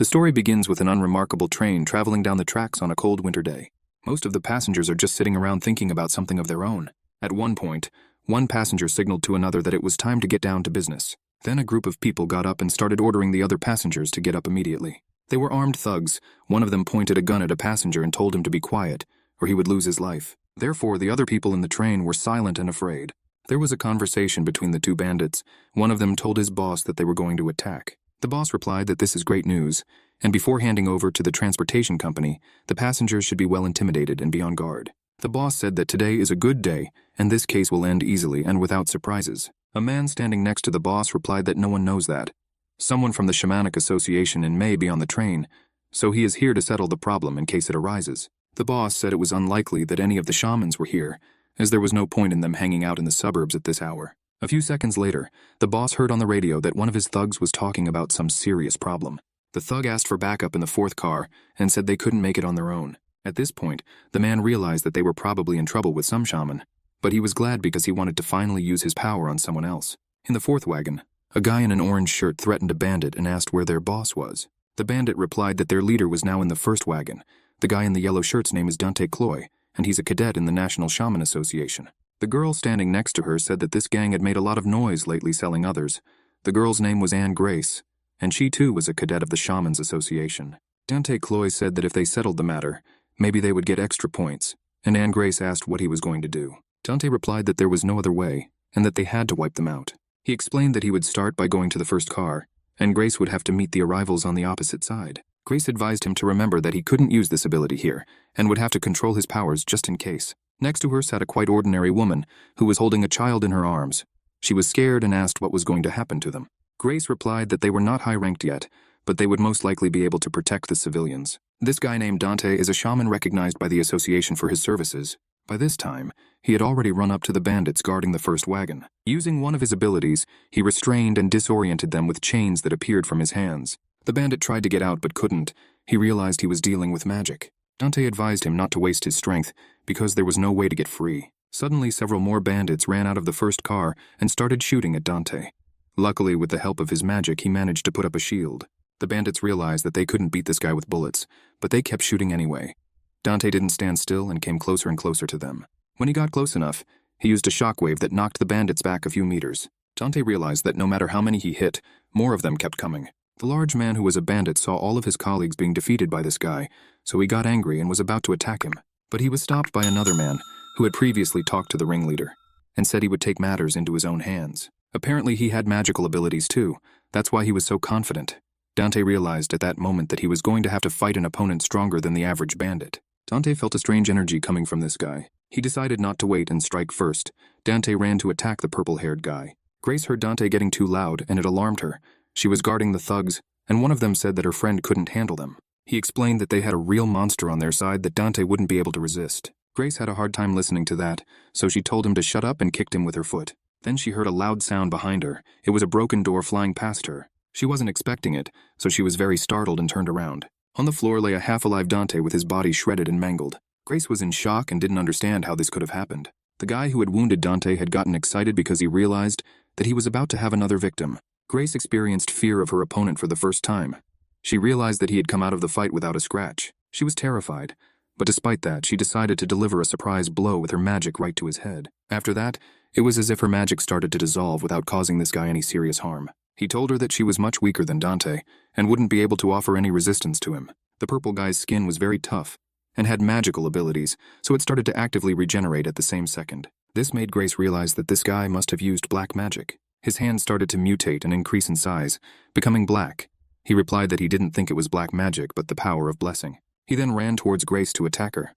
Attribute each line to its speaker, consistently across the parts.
Speaker 1: The story begins with an unremarkable train traveling down the tracks on a cold winter day. Most of the passengers are just sitting around thinking about something of their own. At one point, one passenger signaled to another that it was time to get down to business. Then a group of people got up and started ordering the other passengers to get up immediately. They were armed thugs. One of them pointed a gun at a passenger and told him to be quiet, or he would lose his life. Therefore, the other people in the train were silent and afraid. There was a conversation between the two bandits. One of them told his boss that they were going to attack. The boss replied that this is great news, and before handing over to the transportation company, the passengers should be well intimidated and be on guard. The boss said that today is a good day, and this case will end easily and without surprises. A man standing next to the boss replied that no one knows that. Someone from the Shamanic Association may be on the train, so he is here to settle the problem in case it arises. The boss said it was unlikely that any of the shamans were here, as there was no point in them hanging out in the suburbs at this hour. A few seconds later, the boss heard on the radio that one of his thugs was talking about some serious problem. The thug asked for backup in the fourth car and said they couldn't make it on their own. At this point, the man realized that they were probably in trouble with some shaman, but he was glad because he wanted to finally use his power on someone else. In the fourth wagon, a guy in an orange shirt threatened a bandit and asked where their boss was. The bandit replied that their leader was now in the first wagon. The guy in the yellow shirt's name is Dante Cloy, and he's a cadet in the National Shaman Association. The girl standing next to her said that this gang had made a lot of noise lately selling others. The girl's name was Anne Grace, and she too was a cadet of the Shamans Association. Dante Cloy said that if they settled the matter, maybe they would get extra points, and Anne Grace asked what he was going to do. Dante replied that there was no other way, and that they had to wipe them out. He explained that he would start by going to the first car, and Grace would have to meet the arrivals on the opposite side. Grace advised him to remember that he couldn't use this ability here, and would have to control his powers just in case. Next to her sat a quite ordinary woman, who was holding a child in her arms. She was scared and asked what was going to happen to them. Grace replied that they were not high-ranked yet, but they would most likely be able to protect the civilians. This guy named Dante is a shaman recognized by the association for his services. By this time, he had already run up to the bandits guarding the first wagon. Using one of his abilities, he restrained and disoriented them with chains that appeared from his hands. The bandit tried to get out but couldn't. He realized he was dealing with magic. Dante advised him not to waste his strength, because there was no way to get free. Suddenly, several more bandits ran out of the first car and started shooting at Dante. Luckily, with the help of his magic, he managed to put up a shield. The bandits realized that they couldn't beat this guy with bullets, but they kept shooting anyway. Dante didn't stand still and came closer and closer to them. When he got close enough, he used a shockwave that knocked the bandits back a few meters. Dante realized that no matter how many he hit, more of them kept coming. The large man who was a bandit saw all of his colleagues being defeated by this guy, so he got angry and was about to attack him. But he was stopped by another man who had previously talked to the ringleader and said he would take matters into his own hands. Apparently he had magical abilities too. That's why he was so confident. Dante realized at that moment that he was going to have to fight an opponent stronger than the average bandit. Dante felt a strange energy coming from this guy. He decided not to wait and strike first. Dante ran to attack the purple-haired guy. Grace heard Dante getting too loud, and it alarmed her. She was guarding the thugs, and one of them said that her friend couldn't handle them. He explained that they had a real monster on their side that Dante wouldn't be able to resist. Grace had a hard time listening to that, so she told him to shut up and kicked him with her foot. Then she heard a loud sound behind her. It was a broken door flying past her. She wasn't expecting it, so she was very startled and turned around. On the floor lay a half-alive Dante with his body shredded and mangled. Grace was in shock and didn't understand how this could have happened. The guy who had wounded Dante had gotten excited because he realized that he was about to have another victim. Grace experienced fear of her opponent for the first time. She realized that he had come out of the fight without a scratch. She was terrified, but despite that, she decided to deliver a surprise blow with her magic right to his head. After that, it was as if her magic started to dissolve without causing this guy any serious harm. He told her that she was much weaker than Dante and wouldn't be able to offer any resistance to him. The purple guy's skin was very tough and had magical abilities, so it started to actively regenerate at the same second. This made Grace realize that this guy must have used black magic. His hands started to mutate and increase in size, becoming black. He replied that he didn't think it was black magic but the power of blessing. He then ran towards Grace to attack her.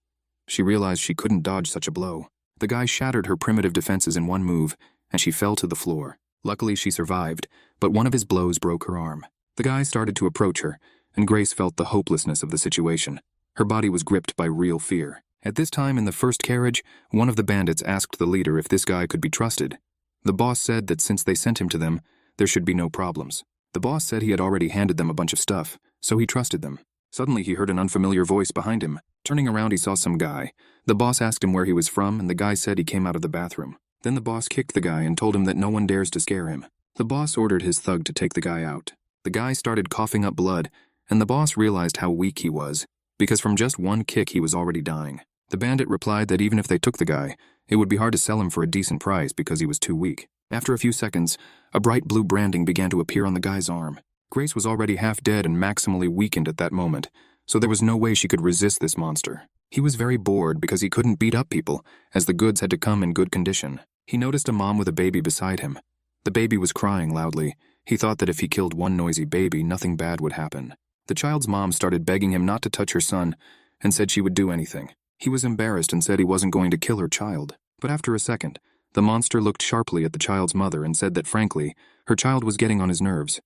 Speaker 1: She realized she couldn't dodge such a blow. The guy shattered her primitive defenses in one move, and she fell to the floor. Luckily, she survived, but one of his blows broke her arm. The guy started to approach her, and Grace felt the hopelessness of the situation. Her body was gripped by real fear. At this time in the first carriage, one of the bandits asked the leader if this guy could be trusted. The boss said that since they sent him to them, there should be no problems. The boss said he had already handed them a bunch of stuff, so he trusted them. Suddenly, he heard an unfamiliar voice behind him. Turning around, he saw some guy. The boss asked him where he was from, and the guy said he came out of the bathroom. Then the boss kicked the guy and told him that no one dares to scare him. The boss ordered his thug to take the guy out. The guy started coughing up blood, and the boss realized how weak he was, because from just one kick he was already dying. The bandit replied that even if they took the guy, it would be hard to sell him for a decent price because he was too weak. After a few seconds, a bright blue branding began to appear on the guy's arm. Grace was already half dead and maximally weakened at that moment, so there was no way she could resist this monster. He was very bored because he couldn't beat up people, as the goods had to come in good condition. He noticed a mom with a baby beside him. The baby was crying loudly. He thought that if he killed one noisy baby, nothing bad would happen. The child's mom started begging him not to touch her son and said she would do anything. He was embarrassed and said he wasn't going to kill her child. But after a second, the monster looked sharply at the child's mother and said that frankly, her child was getting on his nerves.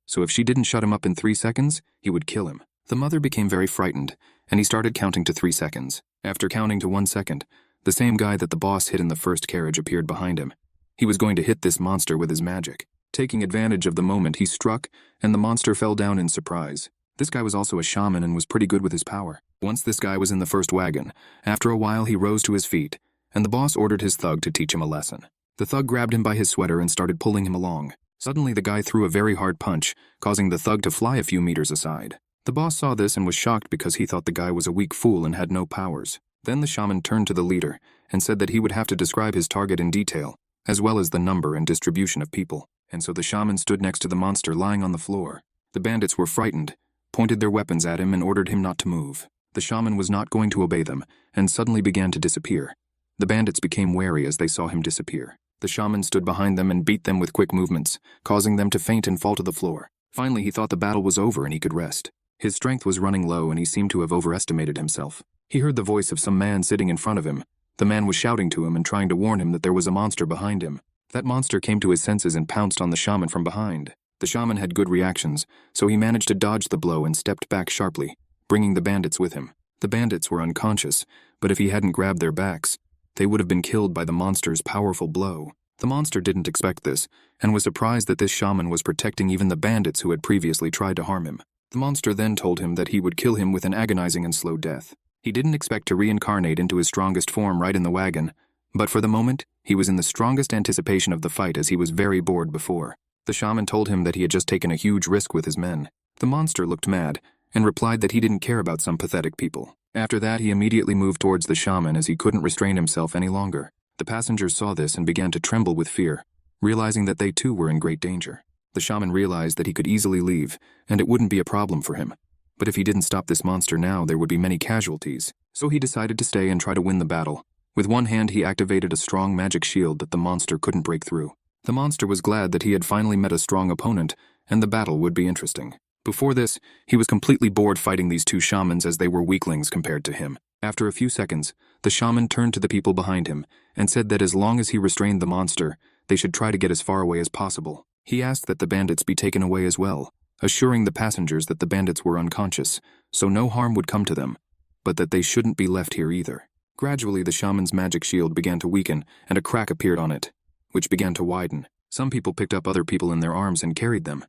Speaker 1: So if she didn't shut him up in 3 seconds, he would kill him. The mother became very frightened, and he started counting to 3 seconds. After counting to 1 second, the same guy that the boss hit in the first carriage appeared behind him. He was going to hit this monster with his magic. Taking advantage of the moment, he struck, and the monster fell down in surprise. This guy was also a shaman and was pretty good with his power. Once this guy was in the first wagon, after a while he rose to his feet, and the boss ordered his thug to teach him a lesson. The thug grabbed him by his sweater and started pulling him along. Suddenly the guy threw a very hard punch, causing the thug to fly a few meters aside. The boss saw this and was shocked because he thought the guy was a weak fool and had no powers. Then the shaman turned to the leader and said that he would have to describe his target in detail, as well as the number and distribution of people. And so the shaman stood next to the monster lying on the floor. The bandits were frightened, pointed their weapons at him and ordered him not to move. The shaman was not going to obey them and suddenly began to disappear. The bandits became wary as they saw him disappear. The shaman stood behind them and beat them with quick movements, causing them to faint and fall to the floor. Finally, he thought the battle was over and he could rest. His strength was running low and he seemed to have overestimated himself. He heard the voice of some man sitting in front of him. The man was shouting to him and trying to warn him that there was a monster behind him. That monster came to his senses and pounced on the shaman from behind. The shaman had good reactions, so he managed to dodge the blow and stepped back sharply, bringing the bandits with him. The bandits were unconscious, but if he hadn't grabbed their backs, they would have been killed by the monster's powerful blow. The monster didn't expect this, and was surprised that this shaman was protecting even the bandits who had previously tried to harm him. The monster then told him that he would kill him with an agonizing and slow death. He didn't expect to reincarnate into his strongest form right in the wagon, but for the moment, he was in the strongest anticipation of the fight as he was very bored before. The shaman told him that he had just taken a huge risk with his men. The monster looked mad, and replied that he didn't care about some pathetic people. After that, he immediately moved towards the shaman as he couldn't restrain himself any longer. The passengers saw this and began to tremble with fear, realizing that they too were in great danger. The shaman realized that he could easily leave, and it wouldn't be a problem for him. But if he didn't stop this monster now, there would be many casualties. So he decided to stay and try to win the battle. With one hand, he activated a strong magic shield that the monster couldn't break through. The monster was glad that he had finally met a strong opponent, and the battle would be interesting. Before this, he was completely bored fighting these two shamans as they were weaklings compared to him. After a few seconds, the shaman turned to the people behind him and said that as long as he restrained the monster, they should try to get as far away as possible. He asked that the bandits be taken away as well, assuring the passengers that the bandits were unconscious, so no harm would come to them, but that they shouldn't be left here either. Gradually, the shaman's magic shield began to weaken, and a crack appeared on it, which began to widen. Some people picked up other people in their arms and carried them.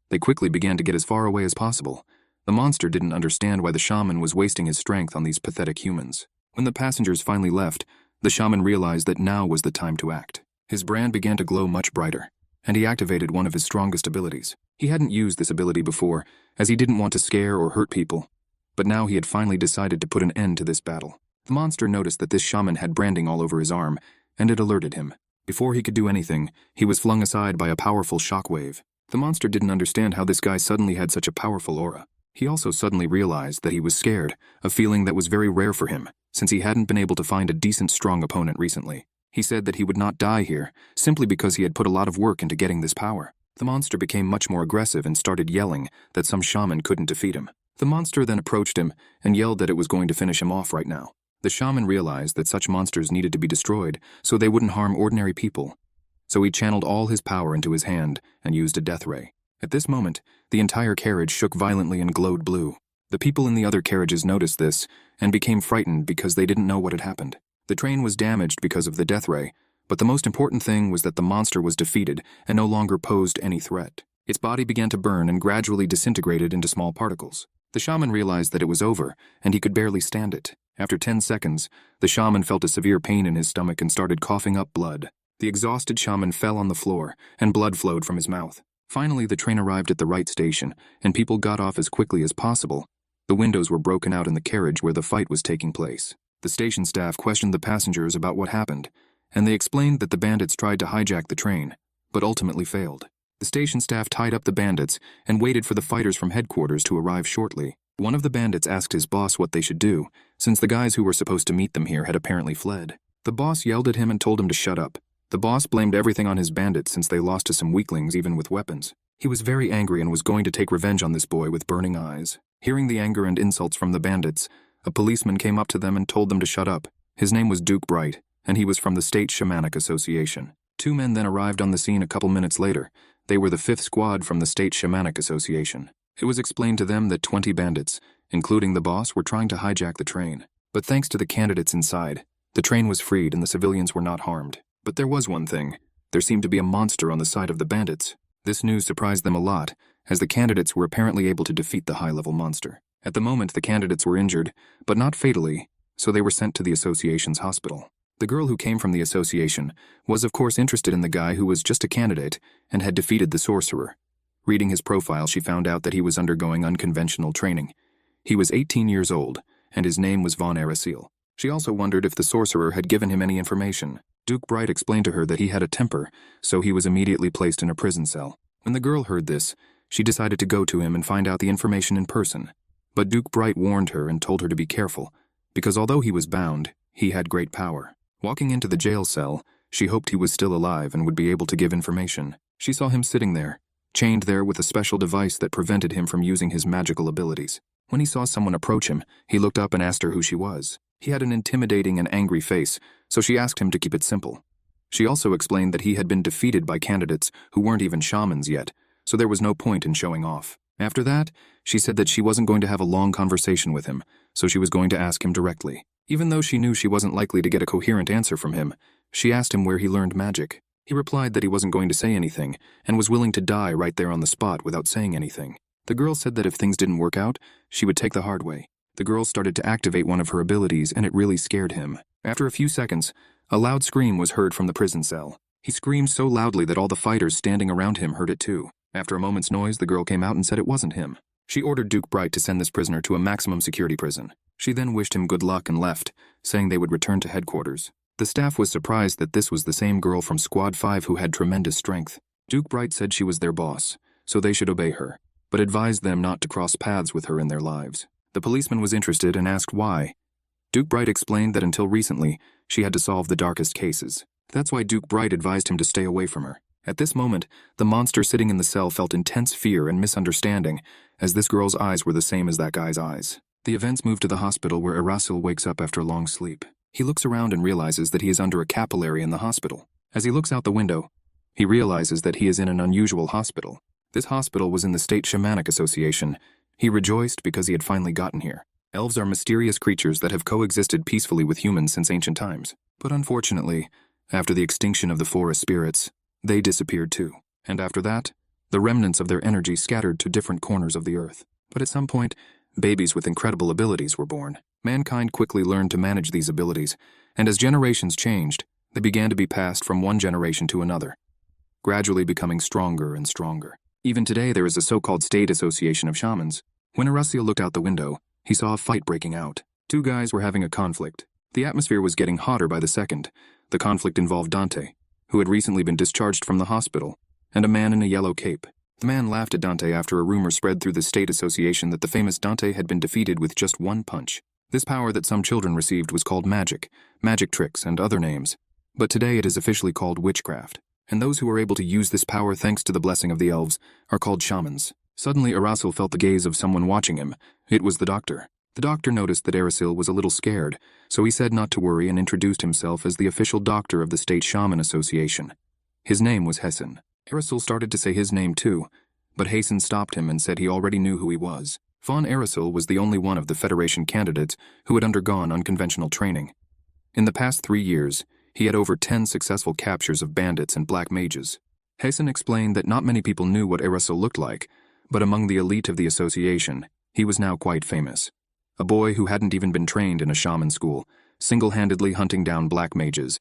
Speaker 1: They quickly began to get as far away as possible. The monster didn't understand why the shaman was wasting his strength on these pathetic humans. When the passengers finally left, the shaman realized that now was the time to act. His brand began to glow much brighter, and he activated one of his strongest abilities. He hadn't used this ability before, as he didn't want to scare or hurt people, but now he had finally decided to put an end to this battle. The monster noticed that this shaman had branding all over his arm, and it alerted him. Before he could do anything, he was flung aside by a powerful shockwave. The monster didn't understand how this guy suddenly had such a powerful aura. He also suddenly realized that he was scared, a feeling that was very rare for him, since he hadn't been able to find a decent strong opponent recently. He said that he would not die here, simply because he had put a lot of work into getting this power. The monster became much more aggressive and started yelling that some shaman couldn't defeat him. The monster then approached him and yelled that it was going to finish him off right now. The shaman realized that such monsters needed to be destroyed so they wouldn't harm ordinary people. So he channeled all his power into his hand and used a death ray. At this moment, the entire carriage shook violently and glowed blue. The people in the other carriages noticed this and became frightened because they didn't know what had happened. The train was damaged because of the death ray, but the most important thing was that the monster was defeated and no longer posed any threat. Its body began to burn and gradually disintegrated into small particles. The shaman realized that it was over, and he could barely stand it. After 10 seconds, the shaman felt a severe pain in his stomach and started coughing up blood. The exhausted shaman fell on the floor, and blood flowed from his mouth. Finally, the train arrived at the right station, and people got off as quickly as possible. The windows were broken out in the carriage where the fight was taking place. The station staff questioned the passengers about what happened, and they explained that the bandits tried to hijack the train, but ultimately failed. The station staff tied up the bandits and waited for the fighters from headquarters to arrive shortly. One of the bandits asked his boss what they should do, since the guys who were supposed to meet them here had apparently fled. The boss yelled at him and told him to shut up. The boss blamed everything on his bandits since they lost to some weaklings even with weapons. He was very angry and was going to take revenge on this boy with burning eyes. Hearing the anger and insults from the bandits, a policeman came up to them and told them to shut up. His name was Duke Bright, and he was from the State Shamanic Association. Two men then arrived on the scene a couple minutes later. They were the 5th squad from the State Shamanic Association. It was explained to them that 20 bandits, including the boss, were trying to hijack the train. But thanks to the candidates inside, the train was freed and the civilians were not harmed. But there was one thing. There seemed to be a monster on the side of the bandits. This news surprised them a lot, as the candidates were apparently able to defeat the high-level monster. At the moment, the candidates were injured, but not fatally, so they were sent to the association's hospital. The girl who came from the association was of course interested in the guy who was just a candidate and had defeated the sorcerer. Reading his profile, she found out that he was undergoing unconventional training. He was 18 years old, and his name was Von Arasil. She also wondered if the sorcerer had given him any information. Duke Bright explained to her that he had a temper, so he was immediately placed in a prison cell. When the girl heard this, she decided to go to him and find out the information in person. But Duke Bright warned her and told her to be careful, because although he was bound, he had great power. Walking into the jail cell, she hoped he was still alive and would be able to give information. She saw him sitting there, chained there with a special device that prevented him from using his magical abilities. When he saw someone approach him, he looked up and asked her who she was. He had an intimidating and angry face, so she asked him to keep it simple. She also explained that he had been defeated by candidates who weren't even shamans yet, so there was no point in showing off. After that, she said that she wasn't going to have a long conversation with him, so she was going to ask him directly. Even though she knew she wasn't likely to get a coherent answer from him, she asked him where he learned magic. He replied that he wasn't going to say anything, and was willing to die right there on the spot without saying anything. The girl said that if things didn't work out, she would take the hard way. The girl started to activate one of her abilities, and it really scared him. After a few seconds, a loud scream was heard from the prison cell. He screamed so loudly that all the fighters standing around him heard it too. After a moment's noise, the girl came out and said it wasn't him. She ordered Duke Bright to send this prisoner to a maximum security prison. She then wished him good luck and left, saying they would return to headquarters. The staff was surprised that this was the same girl from Squad 5 who had tremendous strength. Duke Bright said she was their boss, so they should obey her, but advised them not to cross paths with her in their lives. The policeman was interested and asked why. Duke Bright explained that until recently, she had to solve the darkest cases. That's why Duke Bright advised him to stay away from her. At this moment, the monster sitting in the cell felt intense fear and misunderstanding, as this girl's eyes were the same as that guy's eyes. The events move to the hospital where Arasil wakes up after a long sleep. He looks around and realizes that he is under a capillary in the hospital. As he looks out the window, he realizes that he is in an unusual hospital. This hospital was in the State Shamanic Association. He rejoiced because he had finally gotten here. Elves are mysterious creatures that have coexisted peacefully with humans since ancient times. But unfortunately, after the extinction of the forest spirits, they disappeared too. And after that, the remnants of their energy scattered to different corners of the earth. But at some point, babies with incredible abilities were born. Mankind quickly learned to manage these abilities, and as generations changed, they began to be passed from one generation to another, gradually becoming stronger and stronger. Even today, there is a so-called State Association of Shamans. When Arasil looked out the window, he saw a fight breaking out. Two guys were having a conflict. The atmosphere was getting hotter by the second. The conflict involved Dante, who had recently been discharged from the hospital, and a man in a yellow cape. The man laughed at Dante after a rumor spread through the State Association that the famous Dante had been defeated with just one punch. This power that some children received was called magic tricks, and other names. But today it is officially called witchcraft. And those who are able to use this power thanks to the blessing of the elves are called shamans. Suddenly, Arasil felt the gaze of someone watching him. It was the doctor. The doctor noticed that Arasil was a little scared, so he said not to worry and introduced himself as the official doctor of the State Shaman Association. His name was Hessen. Arasil started to say his name too, but Hessen stopped him and said he already knew who he was. Von Arasil was the only one of the Federation candidates who had undergone unconventional training. In the past 3 years, he had over 10 successful captures of bandits and black mages. Hessen explained that not many people knew what Arasil looked like, but among the elite of the association, he was now quite famous. A boy who hadn't even been trained in a shaman school, single-handedly hunting down black mages.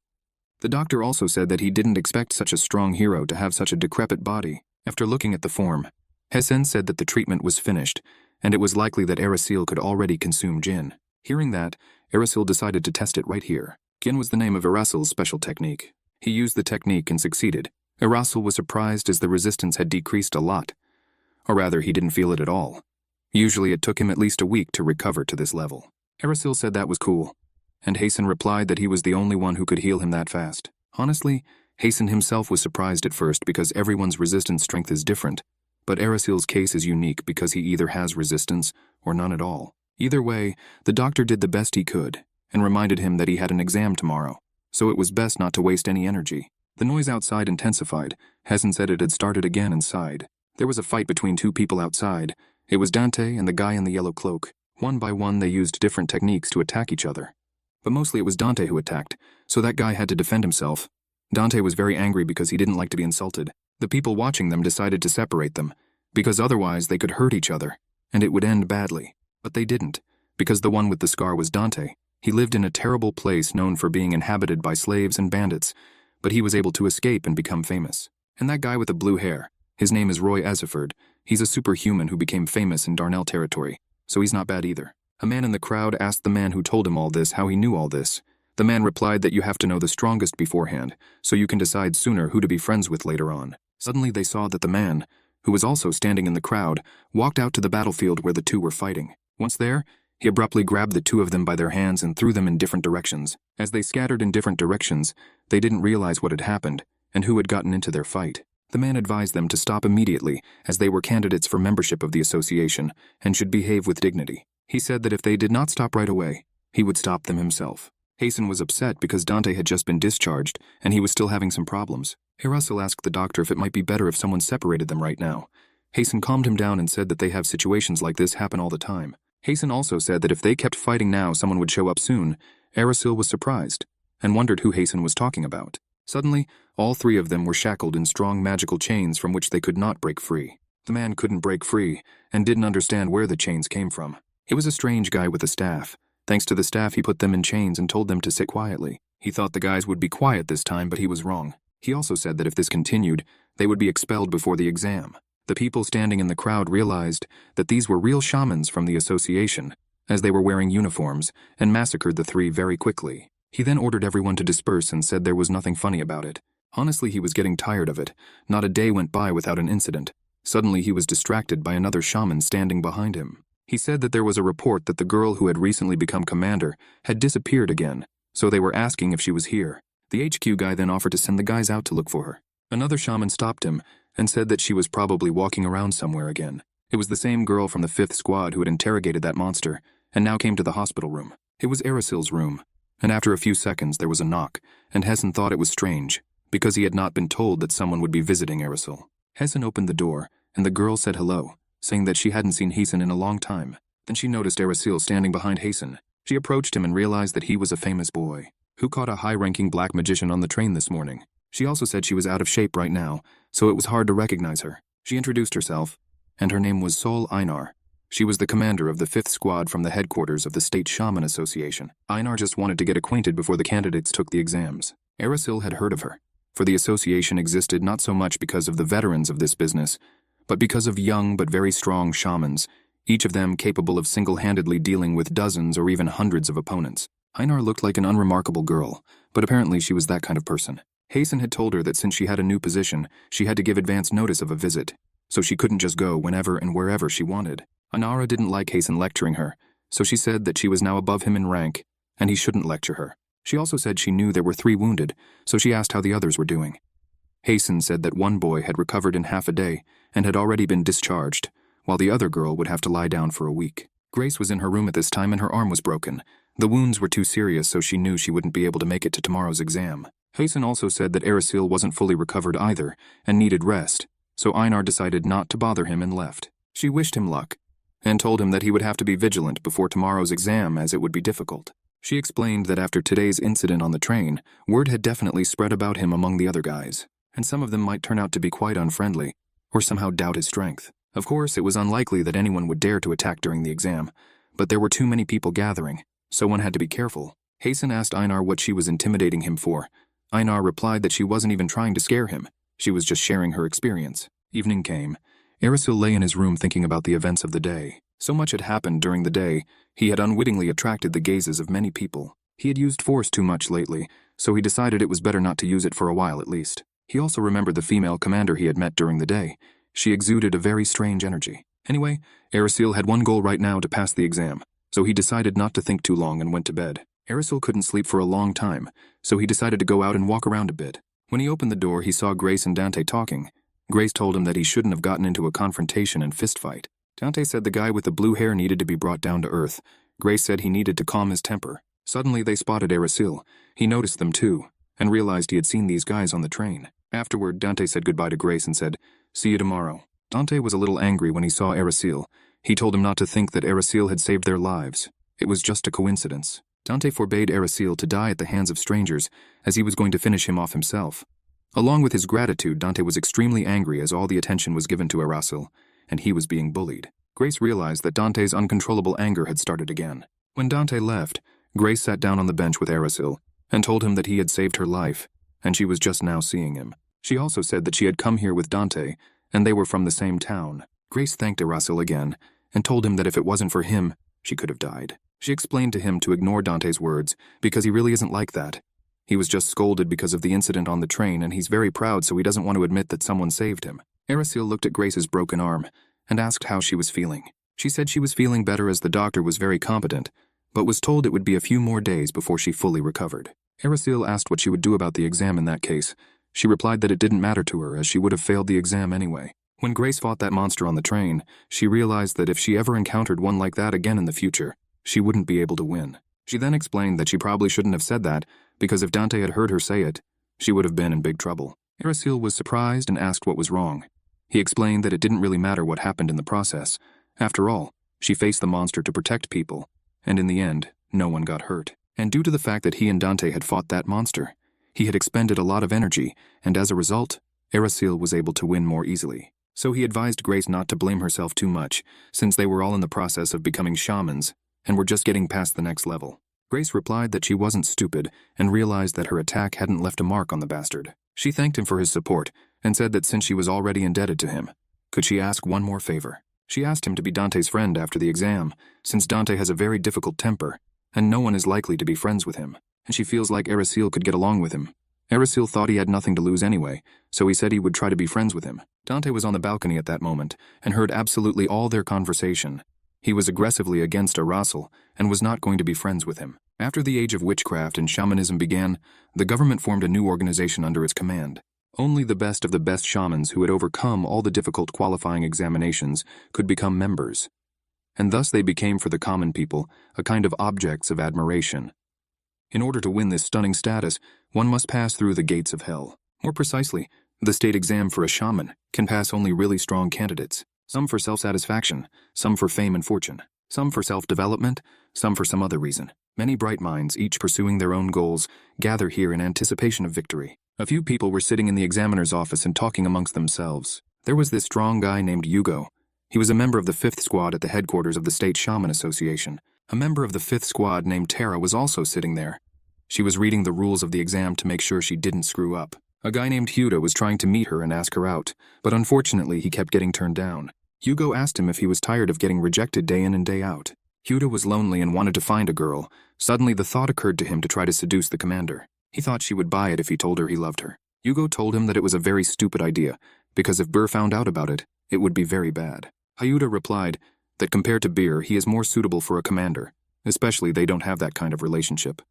Speaker 1: The doctor also said that he didn't expect such a strong hero to have such a decrepit body. After looking at the form, Hessen said that the treatment was finished, and it was likely that Arasil could already consume Jin. Hearing that, Arasil decided to test it right here. Jin was the name of Arasil's special technique. He used the technique and succeeded. Arasil was surprised as the resistance had decreased a lot. Or rather, he didn't feel it at all. Usually it took him at least a week to recover to this level. Arasil said that was cool, and Hessen replied that he was the only one who could heal him that fast. Honestly, Hessen himself was surprised at first because everyone's resistance strength is different, but Arasil's case is unique because he either has resistance or none at all. Either way, the doctor did the best he could and reminded him that he had an exam tomorrow, so it was best not to waste any energy. The noise outside intensified. Hessen said it had started again and sighed. There was a fight between two people outside. It was Dante and the guy in the yellow cloak. One by one, they used different techniques to attack each other. But mostly it was Dante who attacked, so that guy had to defend himself. Dante was very angry because he didn't like to be insulted. The people watching them decided to separate them, because otherwise they could hurt each other, and it would end badly. But they didn't, because the one with the scar was Dante. He lived in a terrible place known for being inhabited by slaves and bandits, but he was able to escape and become famous. And that guy with the blue hair, his name is Roy Ezeford. He's a superhuman who became famous in Darnell territory, so he's not bad either. A man in the crowd asked the man who told him all this how he knew all this. The man replied that you have to know the strongest beforehand, so you can decide sooner who to be friends with later on. Suddenly they saw that the man, who was also standing in the crowd, walked out to the battlefield where the two were fighting. Once there, he abruptly grabbed the two of them by their hands and threw them in different directions. As they scattered in different directions, they didn't realize what had happened and who had gotten into their fight. The man advised them to stop immediately, as they were candidates for membership of the association and should behave with dignity. He said that if they did not stop right away, he would stop them himself. Hessen was upset because Dante had just been discharged and he was still having some problems. Arasil asked the doctor if it might be better if someone separated them right now. Hessen calmed him down and said that they have situations like this happen all the time. Hessen also said that if they kept fighting now, someone would show up soon. Arasil was surprised and wondered who Hessen was talking about. Suddenly, all three of them were shackled in strong magical chains from which they could not break free. The man couldn't break free and didn't understand where the chains came from. It was a strange guy with a staff. Thanks to the staff, he put them in chains and told them to sit quietly. He thought the guys would be quiet this time, but he was wrong. He also said that if this continued, they would be expelled before the exam. The people standing in the crowd realized that these were real shamans from the association, as they were wearing uniforms, and massacred the three very quickly. He then ordered everyone to disperse and said there was nothing funny about it. Honestly, he was getting tired of it. Not a day went by without an incident. Suddenly, he was distracted by another shaman standing behind him. He said that there was a report that the girl who had recently become commander had disappeared again, so they were asking if she was here. The HQ guy then offered to send the guys out to look for her. Another shaman stopped him and said that she was probably walking around somewhere again. It was the same girl from the 5th squad who had interrogated that monster and now came to the hospital room. It was Arasil's room, and after a few seconds there was a knock, and Hessen thought it was strange because he had not been told that someone would be visiting Arasil. Hessen opened the door, and the girl said hello, saying that she hadn't seen Hessen in a long time. Then she noticed Arasil standing behind Hessen. She approached him and realized that he was a famous boy who caught a high-ranking black magician on the train this morning. She also said she was out of shape right now, so it was hard to recognize her. She introduced herself, and her name was Sol Einar. She was the commander of the 5th squad from the headquarters of the State Shaman Association. Einar just wanted to get acquainted before the candidates took the exams. Arasil had heard of her, for the association existed not so much because of the veterans of this business, but because of young but very strong shamans, each of them capable of single-handedly dealing with dozens or even hundreds of opponents. Einar looked like an unremarkable girl, but apparently she was that kind of person. Hessen had told her that since she had a new position, she had to give advance notice of a visit, so she couldn't just go whenever and wherever she wanted. Anara didn't like Hessen lecturing her, so she said that she was now above him in rank, and he shouldn't lecture her. She also said she knew there were 3 wounded, so she asked how the others were doing. Hessen said that one boy had recovered in half a day and had already been discharged, while the other girl would have to lie down for a week. Grace was in her room at this time and her arm was broken. The wounds were too serious, so she knew she wouldn't be able to make it to tomorrow's exam. Hessen also said that Arasil wasn't fully recovered either and needed rest, so Einar decided not to bother him and left. She wished him luck and told him that he would have to be vigilant before tomorrow's exam as it would be difficult. She explained that after today's incident on the train, word had definitely spread about him among the other guys, and some of them might turn out to be quite unfriendly or somehow doubt his strength. Of course, it was unlikely that anyone would dare to attack during the exam, but there were too many people gathering, so one had to be careful. Hessen asked Einar what she was intimidating him for. Einar replied that she wasn't even trying to scare him. She was just sharing her experience. Evening came. Arasil lay in his room thinking about the events of the day. So much had happened during the day, he had unwittingly attracted the gazes of many people. He had used force too much lately, so he decided it was better not to use it for a while at least. He also remembered the female commander he had met during the day. She exuded a very strange energy. Anyway, Arasil had one goal right now, to pass the exam, so he decided not to think too long and went to bed. Arasil couldn't sleep for a long time, so he decided to go out and walk around a bit. When he opened the door, he saw Grace and Dante talking. Grace told him that he shouldn't have gotten into a confrontation and fistfight. Dante said the guy with the blue hair needed to be brought down to earth. Grace said he needed to calm his temper. Suddenly they spotted Arasil. He noticed them too, and realized he had seen these guys on the train. Afterward, Dante said goodbye to Grace and said, "See you tomorrow." Dante was a little angry when he saw Arasil. He told him not to think that Arasil had saved their lives. It was just a coincidence. Dante forbade Arasil to die at the hands of strangers, as he was going to finish him off himself. Along with his gratitude, Dante was extremely angry as all the attention was given to Arasil, and he was being bullied. Grace realized that Dante's uncontrollable anger had started again. When Dante left, Grace sat down on the bench with Arasil and told him that he had saved her life, and she was just now seeing him. She also said that she had come here with Dante, and they were from the same town. Grace thanked Arasil again and told him that if it wasn't for him, she could have died. She explained to him to ignore Dante's words because he really isn't like that. He was just scolded because of the incident on the train, and he's very proud, so he doesn't want to admit that someone saved him. Arasil looked at Grace's broken arm and asked how she was feeling. She said she was feeling better as the doctor was very competent, but was told it would be a few more days before she fully recovered. Arasil asked what she would do about the exam in that case. She replied that it didn't matter to her, as she would have failed the exam anyway. When Grace fought that monster on the train, she realized that if she ever encountered one like that again in the future, she wouldn't be able to win. She then explained that she probably shouldn't have said that, because if Dante had heard her say it, she would have been in big trouble. Arasil was surprised and asked what was wrong. He explained that it didn't really matter what happened in the process. After all, she faced the monster to protect people, and in the end, no one got hurt. And due to the fact that he and Dante had fought that monster, he had expended a lot of energy, and as a result, Arasil was able to win more easily. So he advised Grace not to blame herself too much, since they were all in the process of becoming shamans and were just getting past the next level. Grace replied that she wasn't stupid and realized that her attack hadn't left a mark on the bastard. She thanked him for his support and said that since she was already indebted to him, could she ask one more favor? She asked him to be Dante's friend after the exam, since Dante has a very difficult temper, and no one is likely to be friends with him, and she feels like Arasil could get along with him. Arasil thought he had nothing to lose anyway, so he said he would try to be friends with him. Dante was on the balcony at that moment and heard absolutely all their conversation. He was aggressively against Arasil and was not going to be friends with him. After the age of witchcraft and shamanism began, the government formed a new organization under its command. Only the best of the best shamans who had overcome all the difficult qualifying examinations could become members, and thus they became for the common people a kind of objects of admiration. In order to win this stunning status, one must pass through the gates of hell. More precisely, the state exam for a shaman can pass only really strong candidates, some for self-satisfaction, some for fame and fortune, some for self-development, some for some other reason. Many bright minds, each pursuing their own goals, gather here in anticipation of victory. A few people were sitting in the examiner's office and talking amongst themselves. There was this strong guy named Hugo. He was a member of the 5th Squad at the headquarters of the State Shaman Association. A member of the 5th Squad named Tara was also sitting there. She was reading the rules of the exam to make sure she didn't screw up. A guy named Huda was trying to meet her and ask her out, but unfortunately he kept getting turned down. Hugo asked him if he was tired of getting rejected day in and day out. Huda was lonely and wanted to find a girl. Suddenly the thought occurred to him to try to seduce the commander. He thought she would buy it if he told her he loved her. Hugo told him that it was a very stupid idea, because if Burr found out about it, it would be very bad. Hyuda replied that compared to Beer, he is more suitable for a commander, especially they don't have that kind of relationship.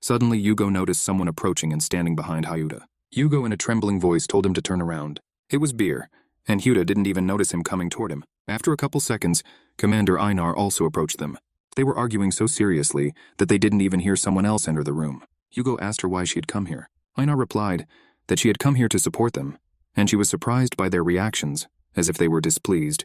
Speaker 1: Suddenly, Hugo noticed someone approaching and standing behind Hyuda. Hugo, in a trembling voice, told him to turn around. It was Beer, and Hyuda didn't even notice him coming toward him. After a couple seconds, Commander Einar also approached them. They were arguing so seriously that they didn't even hear someone else enter the room. Hugo asked her why she had come here. Einar replied that she had come here to support them, and she was surprised by their reactions, as if they were displeased.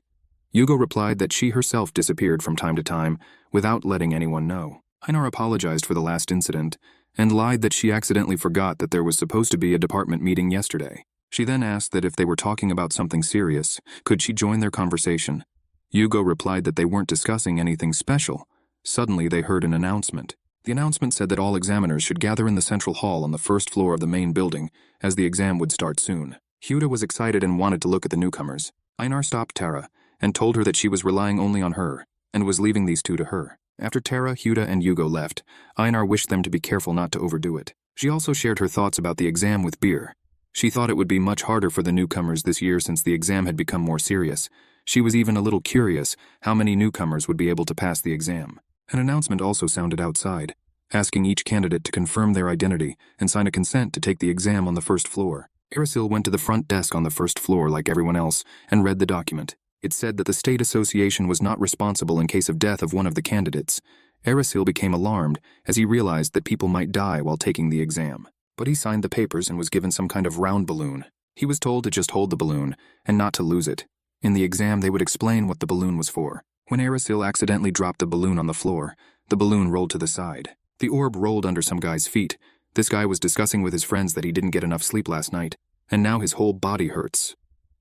Speaker 1: Hugo replied that she herself disappeared from time to time without letting anyone know. Einar apologized for the last incident and lied that she accidentally forgot that there was supposed to be a department meeting yesterday. She then asked that if they were talking about something serious, could she join their conversation. Hugo replied that they weren't discussing anything special. Suddenly they heard an announcement. The announcement said that all examiners should gather in the central hall on the first floor of the main building, as the exam would start soon. Huda was excited and wanted to look at the newcomers. Einar stopped Tara and told her that she was relying only on her and was leaving these two to her. After Tara, Huda, and Hugo left, Einar wished them to be careful not to overdo it. She also shared her thoughts about the exam with Beer. She thought it would be much harder for the newcomers this year since the exam had become more serious. She was even a little curious how many newcomers would be able to pass the exam. An announcement also sounded outside, asking each candidate to confirm their identity and sign a consent to take the exam on the first floor. Arasil went to the front desk on the first floor like everyone else and read the document. It said that the state association was not responsible in case of death of one of the candidates. Arasil became alarmed as he realized that people might die while taking the exam. But he signed the papers and was given some kind of round balloon. He was told to just hold the balloon and not to lose it. In the exam, they would explain what the balloon was for. When Arasil accidentally dropped the balloon on the floor, the balloon rolled to the side. The orb rolled under some guy's feet. This guy was discussing with his friends that he didn't get enough sleep last night, and now his whole body hurts.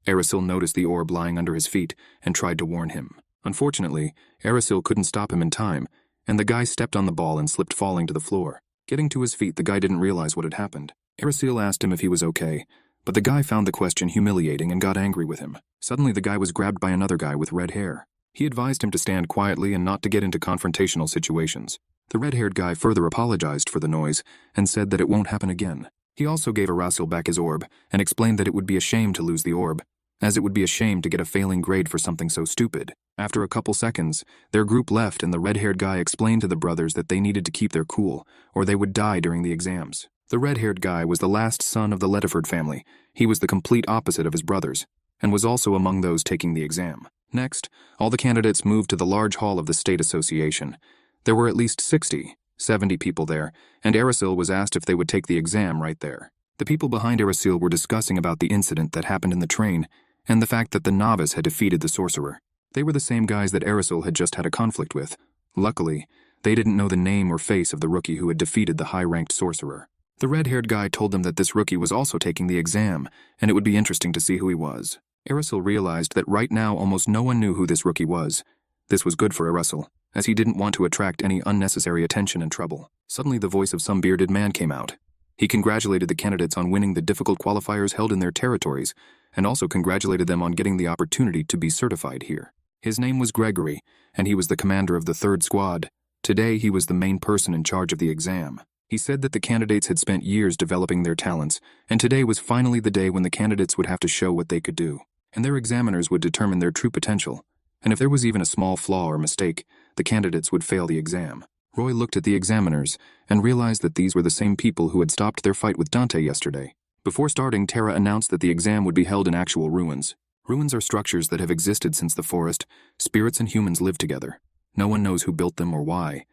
Speaker 1: Arasil noticed the orb lying under his feet and tried to warn him. Unfortunately, Arasil couldn't stop him in time, and the guy stepped on the ball and slipped falling to the floor. Getting to his feet, the guy didn't realize what had happened. Arasil asked him if he was okay, but the guy found the question humiliating and got angry with him. Suddenly, the guy was grabbed by another guy with red hair. He advised him to stand quietly and not to get into confrontational situations. The red-haired guy further apologized for the noise and said that it won't happen again. He also gave Arasil back his orb and explained that it would be a shame to lose the orb, as it would be a shame to get a failing grade for something so stupid. After a couple seconds, their group left and the red-haired guy explained to the brothers that they needed to keep their cool, or they would die during the exams. The red-haired guy was the last son of the Letterford family. He was the complete opposite of his brothers, and was also among those taking the exam. Next, all the candidates moved to the large hall of the State Association. There were at least 70 people there, and Arasil was asked if they would take the exam right there. The people behind Arasil were discussing about the incident that happened in the train, and the fact that the novice had defeated the sorcerer. They were the same guys that Arasil had just had a conflict with. Luckily, they didn't know the name or face of the rookie who had defeated the high-ranked sorcerer. The red-haired guy told them that this rookie was also taking the exam, and it would be interesting to see who he was. Arasil realized that right now almost no one knew who this rookie was. This was good for Arasil, as he didn't want to attract any unnecessary attention and trouble. Suddenly the voice of some bearded man came out. He congratulated the candidates on winning the difficult qualifiers held in their territories, and also congratulated them on getting the opportunity to be certified here. His name was Gregory, and he was the commander of the 3rd Squad. Today he was the main person in charge of the exam. He said that the candidates had spent years developing their talents, and today was finally the day when the candidates would have to show what they could do, and their examiners would determine their true potential. And if there was even a small flaw or mistake, the candidates would fail the exam. Roy looked at the examiners and realized that these were the same people who had stopped their fight with Dante yesterday. Before starting, Tara announced that the exam would be held in actual ruins. Ruins are structures that have existed since the forest. Spirits and humans live together. No one knows who built them or why.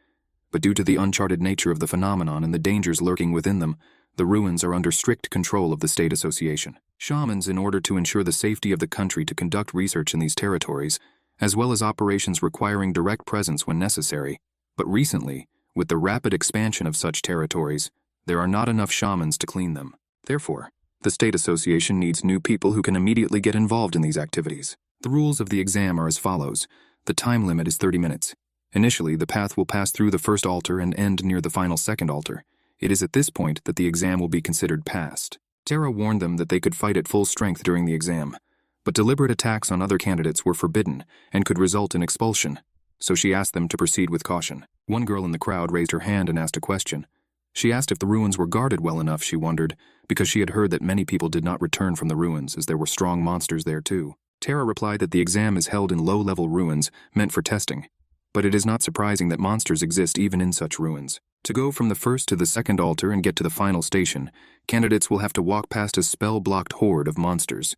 Speaker 1: But due to the uncharted nature of the phenomenon and the dangers lurking within them, the ruins are under strict control of the State Association. Shamans, in order to ensure the safety of the country, to conduct research in these territories, as well as operations requiring direct presence when necessary. But recently, with the rapid expansion of such territories, there are not enough shamans to clean them. Therefore, the State Association needs new people who can immediately get involved in these activities. The rules of the exam are as follows. The time limit is 30 minutes. Initially, the path will pass through the first altar and end near the final second altar. It is at this point that the exam will be considered passed. Tara warned them that they could fight at full strength during the exam, but deliberate attacks on other candidates were forbidden and could result in expulsion, so she asked them to proceed with caution. One girl in the crowd raised her hand and asked a question. She asked if the ruins were guarded well enough, she wondered, because she had heard that many people did not return from the ruins as there were strong monsters there too. Tara replied that the exam is held in low-level ruins meant for testing, but it is not surprising that monsters exist even in such ruins. To go from the first to the second altar and get to the final station, candidates will have to walk past a spell-blocked horde of monsters.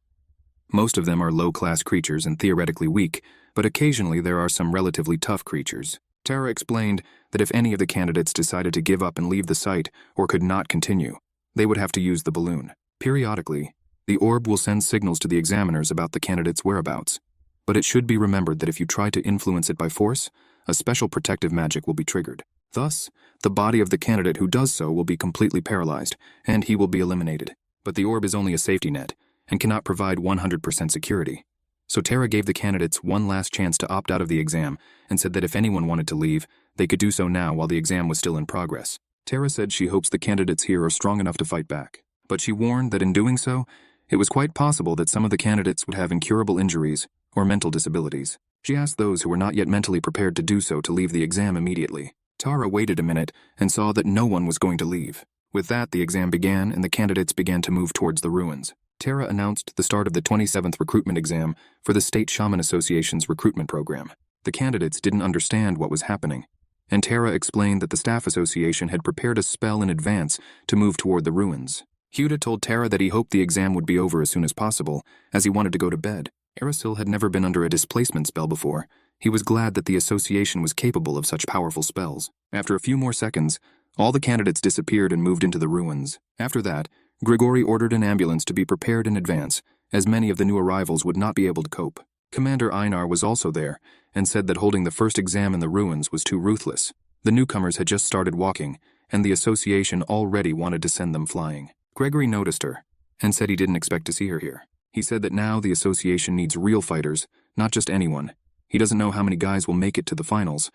Speaker 1: Most of them are low-class creatures and theoretically weak, but occasionally there are some relatively tough creatures. Tara explained that if any of the candidates decided to give up and leave the site or could not continue, they would have to use the balloon. Periodically, the orb will send signals to the examiners about the candidate's whereabouts, but it should be remembered that if you try to influence it by force, a special protective magic will be triggered. Thus, the body of the candidate who does so will be completely paralyzed, and he will be eliminated. But the orb is only a safety net, and cannot provide 100% security. So Tara gave the candidates one last chance to opt out of the exam, and said that if anyone wanted to leave, they could do so now while the exam was still in progress. Tara said she hopes the candidates here are strong enough to fight back, but she warned that in doing so, It was quite possible that some of the candidates would have incurable injuries or mental disabilities. She asked those who were not yet mentally prepared to do so to leave the exam immediately. Tara waited a minute and saw that no one was going to leave. With that, the exam began and the candidates began to move towards the ruins. Tara announced the start of the 27th recruitment exam for the State Shaman Association's recruitment program. The candidates didn't understand what was happening, and Tara explained that the staff association had prepared a spell in advance to move toward the ruins. Huda told Tara that he hoped the exam would be over as soon as possible, as he wanted to go to bed. Erasil had never been under a displacement spell before. He was glad that the association was capable of such powerful spells. After a few more seconds, all the candidates disappeared and moved into the ruins. After that, Grigori ordered an ambulance to be prepared in advance, as many of the new arrivals would not be able to cope. Commander Einar was also there, and said that holding the first exam in the ruins was too ruthless. The newcomers had just started walking, and the association already wanted to send them flying. Gregory noticed her, and said he didn't expect to see her here. He said that now the association needs real fighters, not just anyone. He doesn't know how many guys will make it to the finals,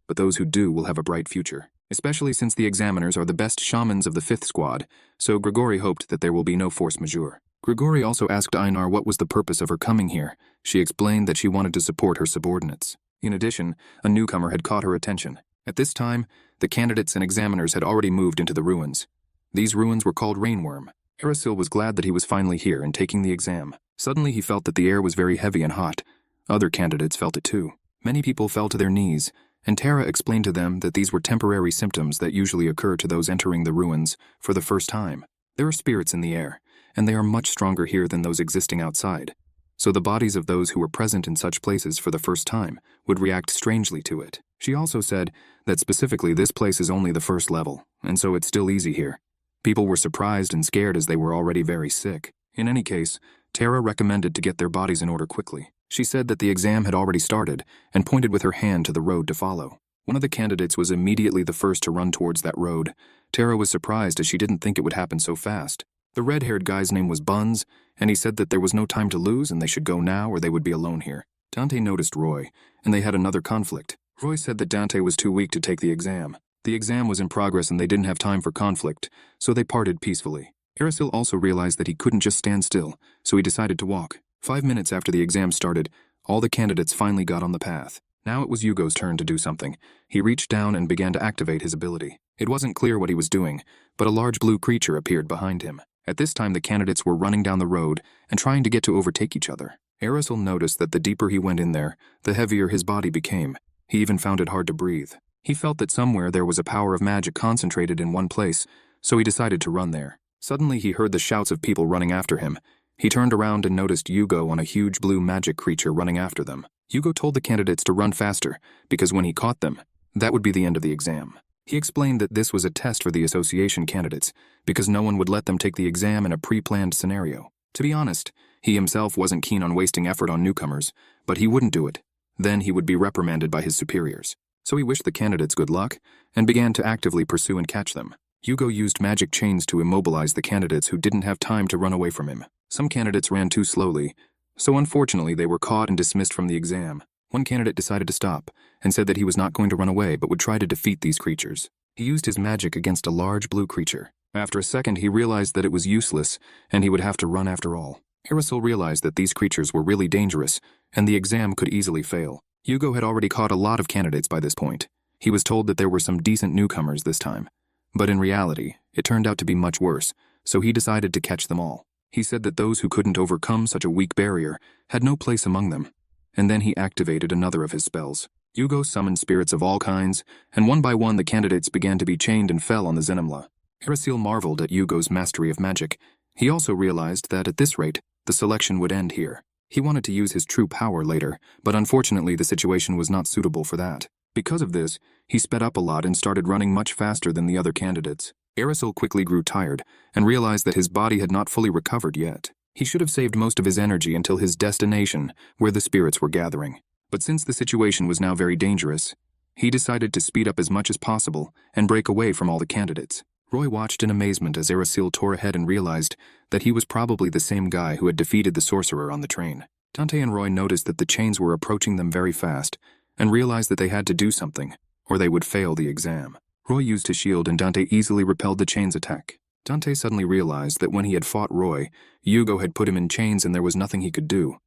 Speaker 1: but those who do will have a bright future, especially since the examiners are the best shamans of the 5th squad, so Grigori hoped that there will be no force majeure. Grigori also asked Einar what was the purpose of her coming here. She explained that she wanted to support her subordinates. In addition, a newcomer had caught her attention. At this time, the candidates and examiners had already moved into the ruins. These ruins were called Rainworm. Erasil was glad that he was finally here and taking the exam. Suddenly he felt that the air was very heavy and hot. Other candidates felt it too. Many people fell to their knees, and Tara explained to them that these were temporary symptoms that usually occur to those entering the ruins for the first time. There are spirits in the air, and they are much stronger here than those existing outside. So the bodies of those who were present in such places for the first time would react strangely to it. She also said that specifically this place is only the first level, and so it's still easy here. People were surprised and scared as they were already very sick. In any case, Tara recommended to get their bodies in order quickly. She said that the exam had already started and pointed with her hand to the road to follow. One of the candidates was immediately the first to run towards that road. Tara was surprised as she didn't think it would happen so fast. The red-haired guy's name was Buns, and he said that there was no time to lose and they should go now or they would be alone here. Dante noticed Roy, and they had another conflict. Roy said that Dante was too weak to take the exam. The exam was in progress and they didn't have time for conflict, so they parted peacefully. Erasil also realized that he couldn't just stand still, so he decided to walk. 5 minutes after the exam started, all the candidates finally got on the path. Now it was Hugo's turn to do something. He reached down and began to activate his ability. It wasn't clear what he was doing, but a large blue creature appeared behind him. At this time the candidates were running down the road and trying to get to overtake each other. Erasil noticed that the deeper he went in there, the heavier his body became. He even found it hard to breathe. He felt that somewhere there was a power of magic concentrated in one place, so he decided to run there. Suddenly he heard the shouts of people running after him. He turned around and noticed Hugo on a huge blue magic creature running after them. Hugo told the candidates to run faster, because when he caught them, that would be the end of the exam. He explained that this was a test for the association candidates, because no one would let them take the exam in a pre-planned scenario. To be honest, he himself wasn't keen on wasting effort on newcomers, but he wouldn't do it. Then he would be reprimanded by his superiors. So he wished the candidates good luck, and began to actively pursue and catch them. Hugo used magic chains to immobilize the candidates who didn't have time to run away from him. Some candidates ran too slowly, so unfortunately they were caught and dismissed from the exam. One candidate decided to stop, and said that he was not going to run away but would try to defeat these creatures. He used his magic against a large blue creature. After a second he realized that it was useless, and he would have to run after all. Erasil realized that these creatures were really dangerous, and the exam could easily fail. Hugo had already caught a lot of candidates by this point. He was told that there were some decent newcomers this time. But in reality, it turned out to be much worse, so he decided to catch them all. He said that those who couldn't overcome such a weak barrier had no place among them, and then he activated another of his spells. Hugo summoned spirits of all kinds, and one by one the candidates began to be chained and fell on the Zenimla. Erasil marveled at Hugo's mastery of magic. He also realized that at this rate, the selection would end here. He wanted to use his true power later, but unfortunately the situation was not suitable for that. Because of this, he sped up a lot and started running much faster than the other candidates. Erasil quickly grew tired and realized that his body had not fully recovered yet. He should have saved most of his energy until his destination, where the spirits were gathering. But since the situation was now very dangerous, he decided to speed up as much as possible and break away from all the candidates. Roy watched in amazement as Erasil tore ahead and realized that he was probably the same guy who had defeated the sorcerer on the train. Dante and Roy noticed that the chains were approaching them very fast and realized that they had to do something, or they would fail the exam. Roy used his shield and Dante easily repelled the chain's attack. Dante suddenly realized that when he had fought Roy, Yugo had put him in chains and there was nothing he could do.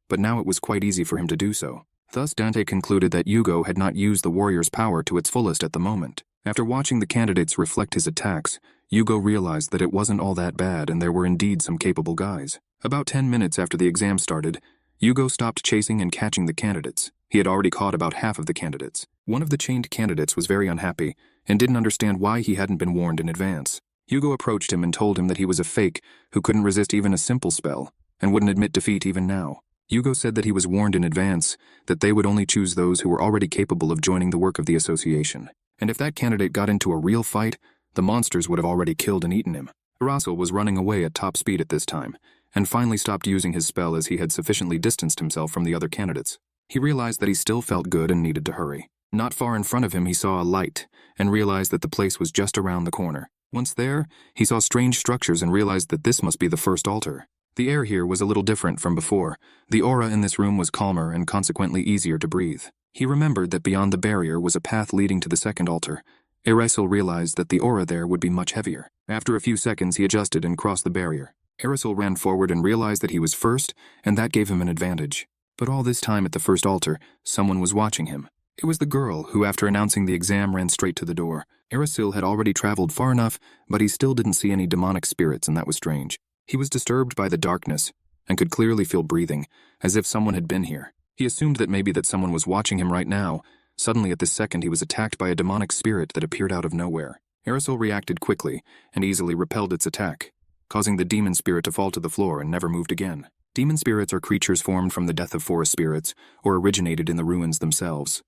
Speaker 1: But now it was quite easy for him to do so. Thus Dante concluded that Yugo had not used the warrior's power to its fullest at the moment. After watching the candidates reflect his attacks, Yugo realized that it wasn't all that bad and there were indeed some capable guys. About 10 minutes after the exam started, Yugo stopped chasing and catching the candidates. He had already caught about half of the candidates. One of the chained candidates was very unhappy and didn't understand why he hadn't been warned in advance. Yugo approached him and told him that he was a fake who couldn't resist even a simple spell and wouldn't admit defeat even now. Yugo said that he was warned in advance that they would only choose those who were already capable of joining the work of the association. And if that candidate got into a real fight, the monsters would have already killed and eaten him. Russell was running away at top speed at this time, and finally stopped using his spell as he had sufficiently distanced himself from the other candidates. He realized that he still felt good and needed to hurry. Not far in front of him he saw a light, and realized that the place was just around the corner. Once there, he saw strange structures and realized that this must be the first altar. The air here was a little different from before. The aura in this room was calmer and consequently easier to breathe. He remembered that beyond the barrier was a path leading to the second altar. Eraisil realized that the aura there would be much heavier. After a few seconds, he adjusted and crossed the barrier. Eraisil ran forward and realized that he was first, and that gave him an advantage. But all this time at the first altar, someone was watching him. It was the girl who, after announcing the exam, ran straight to the door. Eraisil had already traveled far enough, but he still didn't see any demonic spirits, and that was strange. He was disturbed by the darkness, and could clearly feel breathing, as if someone had been here. He assumed that maybe that someone was watching him right now. Suddenly at this second he was attacked by a demonic spirit that appeared out of nowhere. Eraisil reacted quickly, and easily repelled its attack, causing the demon spirit to fall to the floor and never moved again. Demon spirits are creatures formed from the death of forest spirits, or originated in the ruins themselves.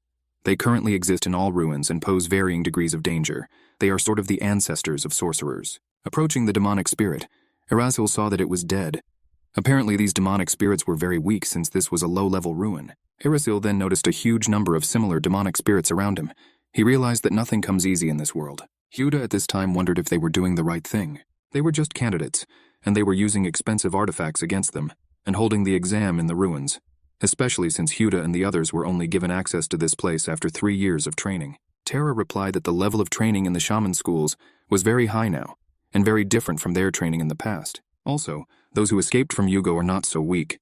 Speaker 1: They currently exist in all ruins and pose varying degrees of danger. They are sort of the ancestors of sorcerers. Approaching the demonic spirit, Eraisil saw that it was dead. Apparently these demonic spirits were very weak since this was a low-level ruin. Eraisil then noticed a huge number of similar demonic spirits around him. He realized that nothing comes easy in this world. Huda at this time wondered if they were doing the right thing. They were just candidates, and they were using expensive artifacts against them, and holding the exam in the ruins, especially since Huda and the others were only given access to this place after 3 years of training. Terra replied that the level of training in the shaman schools was very high now, and very different from their training in the past. Also, those who escaped from Yugo are not so weak.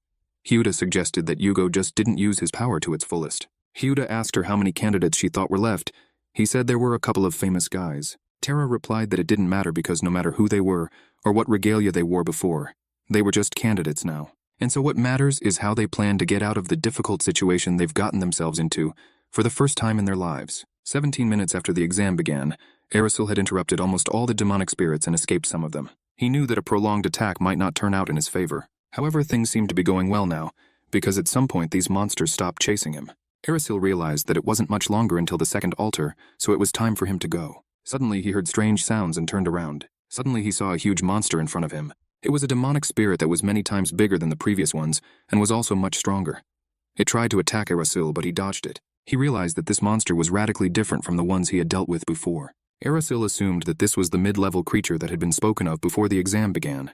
Speaker 1: Huda suggested that Yugo just didn't use his power to its fullest. Huda asked her how many candidates she thought were left. He said there were a couple of famous guys. Terra replied that it didn't matter because no matter who they were, or what regalia they wore before, they were just candidates now. And so what matters is how they plan to get out of the difficult situation they've gotten themselves into for the first time in their lives. 17 minutes after the exam began, Eraisil had interrupted almost all the demonic spirits and escaped some of them. He knew that a prolonged attack might not turn out in his favor. However, things seemed to be going well now, because at some point these monsters stopped chasing him. Eraisil realized that it wasn't much longer until the second altar, so it was time for him to go. Suddenly he heard strange sounds and turned around. Suddenly he saw a huge monster in front of him. It was a demonic spirit that was many times bigger than the previous ones, and was also much stronger. It tried to attack Eraisil, but he dodged it. He realized that this monster was radically different from the ones he had dealt with before. Eraisil assumed that this was the mid-level creature that had been spoken of before the exam began.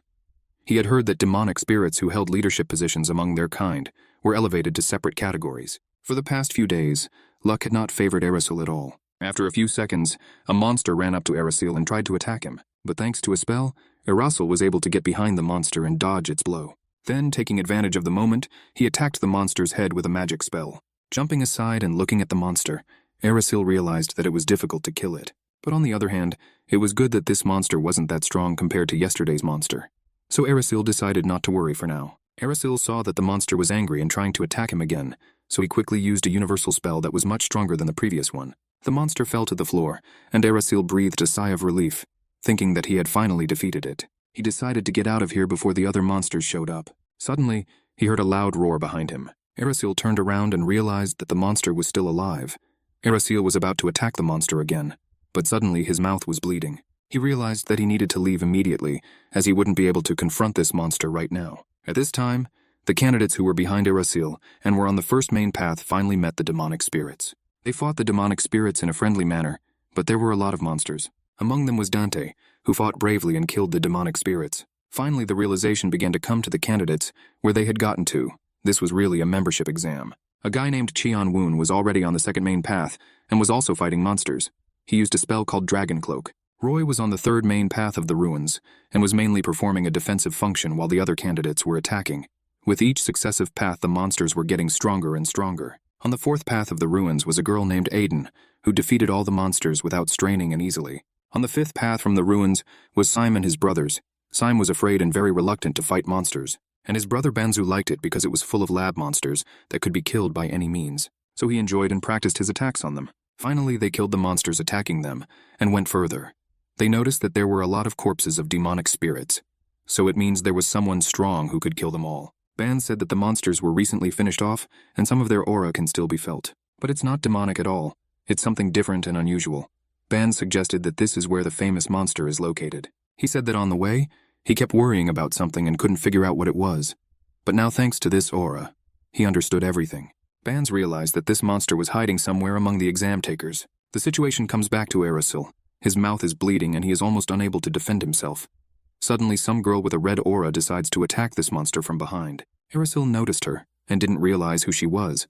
Speaker 1: He had heard that demonic spirits who held leadership positions among their kind were elevated to separate categories. For the past few days, luck had not favored Eraisil at all. After a few seconds, a monster ran up to Eraisil and tried to attack him, but thanks to a spell, Eraisil was able to get behind the monster and dodge its blow. Then, taking advantage of the moment, he attacked the monster's head with a magic spell. Jumping aside and looking at the monster, Eraisil realized that it was difficult to kill it. But on the other hand, it was good that this monster wasn't that strong compared to yesterday's monster. So Eraisil decided not to worry for now. Eraisil saw that the monster was angry and trying to attack him again, so he quickly used a universal spell that was much stronger than the previous one. The monster fell to the floor, and Eraisil breathed a sigh of relief, thinking that he had finally defeated it. He decided to get out of here before the other monsters showed up. Suddenly, he heard a loud roar behind him. Eraisil turned around and realized that the monster was still alive. Eraisil was about to attack the monster again, but suddenly his mouth was bleeding. He realized that he needed to leave immediately, as he wouldn't be able to confront this monster right now. At this time, the candidates who were behind Eraisil and were on the first main path finally met the demonic spirits. They fought the demonic spirits in a friendly manner, but there were a lot of monsters. Among them was Dante, who fought bravely and killed the demonic spirits. Finally, the realization began to come to the candidates where they had gotten to. This was really a membership exam. A guy named Cheon Woon was already on the second main path and was also fighting monsters. He used a spell called Dragon Cloak. Roy was on the third main path of the ruins, and was mainly performing a defensive function while the other candidates were attacking. With each successive path, the monsters were getting stronger and stronger. On the fourth path of the ruins was a girl named Aiden, who defeated all the monsters without straining and easily. On the fifth path from the ruins was Sim and his brothers. Sim was afraid and very reluctant to fight monsters, and his brother Banzu liked it because it was full of lab monsters that could be killed by any means, so he enjoyed and practiced his attacks on them. Finally, they killed the monsters attacking them, and went further. They noticed that there were a lot of corpses of demonic spirits, so it means there was someone strong who could kill them all. Ban said that the monsters were recently finished off, and some of their aura can still be felt. But it's not demonic at all. It's something different and unusual. Ban suggested that this is where the famous monster is located. He said that on the way, he kept worrying about something and couldn't figure out what it was. But now, thanks to this aura, he understood everything. Bans realized that this monster was hiding somewhere among the exam takers. The situation comes back to Arasil. His mouth is bleeding and he is almost unable to defend himself. Suddenly, some girl with a red aura decides to attack this monster from behind. Arasil noticed her and didn't realize who she was.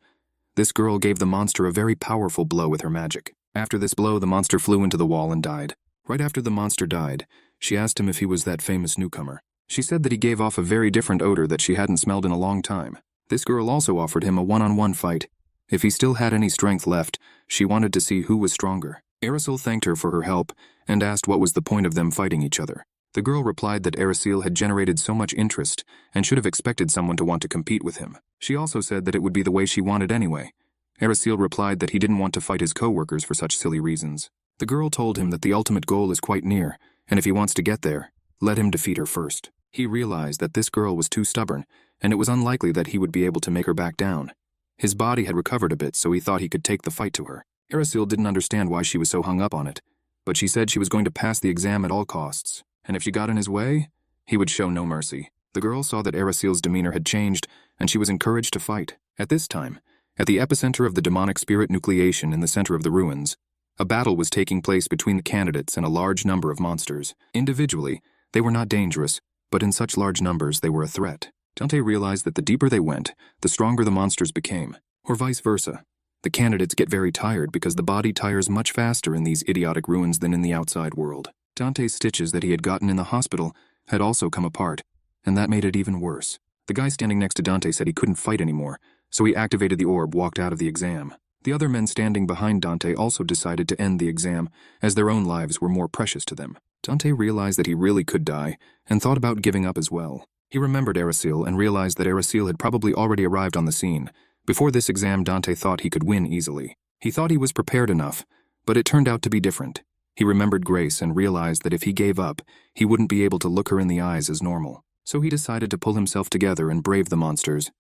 Speaker 1: This girl gave the monster a very powerful blow with her magic. After this blow, the monster flew into the wall and died. Right after the monster died, she asked him if he was that famous newcomer. She said that he gave off a very different odor that she hadn't smelled in a long time. This girl also offered him a one-on-one fight. If he still had any strength left, she wanted to see who was stronger. Arasil thanked her for her help and asked what was the point of them fighting each other. The girl replied that Arasil had generated so much interest and should have expected someone to want to compete with him. She also said that it would be the way she wanted anyway. Arasil replied that he didn't want to fight his co-workers for such silly reasons. The girl told him that the ultimate goal is quite near, and if he wants to get there, let him defeat her first. He realized that this girl was too stubborn, and it was unlikely that he would be able to make her back down. His body had recovered a bit, so he thought he could take the fight to her. Arasil didn't understand why she was so hung up on it, but she said she was going to pass the exam at all costs, and if she got in his way, he would show no mercy. The girl saw that Arasil's demeanor had changed, and she was encouraged to fight. At this time, at the epicenter of the demonic spirit nucleation in the center of the ruins, a battle was taking place between the candidates and a large number of monsters. Individually, they were not dangerous, but in such large numbers they were a threat. Dante realized that the deeper they went, the stronger the monsters became, or vice versa. The candidates get very tired because the body tires much faster in these idiotic ruins than in the outside world. Dante's stitches that he had gotten in the hospital had also come apart, and that made it even worse. The guy standing next to Dante said he couldn't fight anymore, so he activated the orb, walked out of the exam. The other men standing behind Dante also decided to end the exam, as their own lives were more precious to them. Dante realized that he really could die, and thought about giving up as well. He remembered Arasil and realized that Arasil had probably already arrived on the scene. Before this exam, Dante thought he could win easily. He thought he was prepared enough, but it turned out to be different. He remembered Grace and realized that if he gave up, he wouldn't be able to look her in the eyes as normal. So he decided to pull himself together and brave the monsters.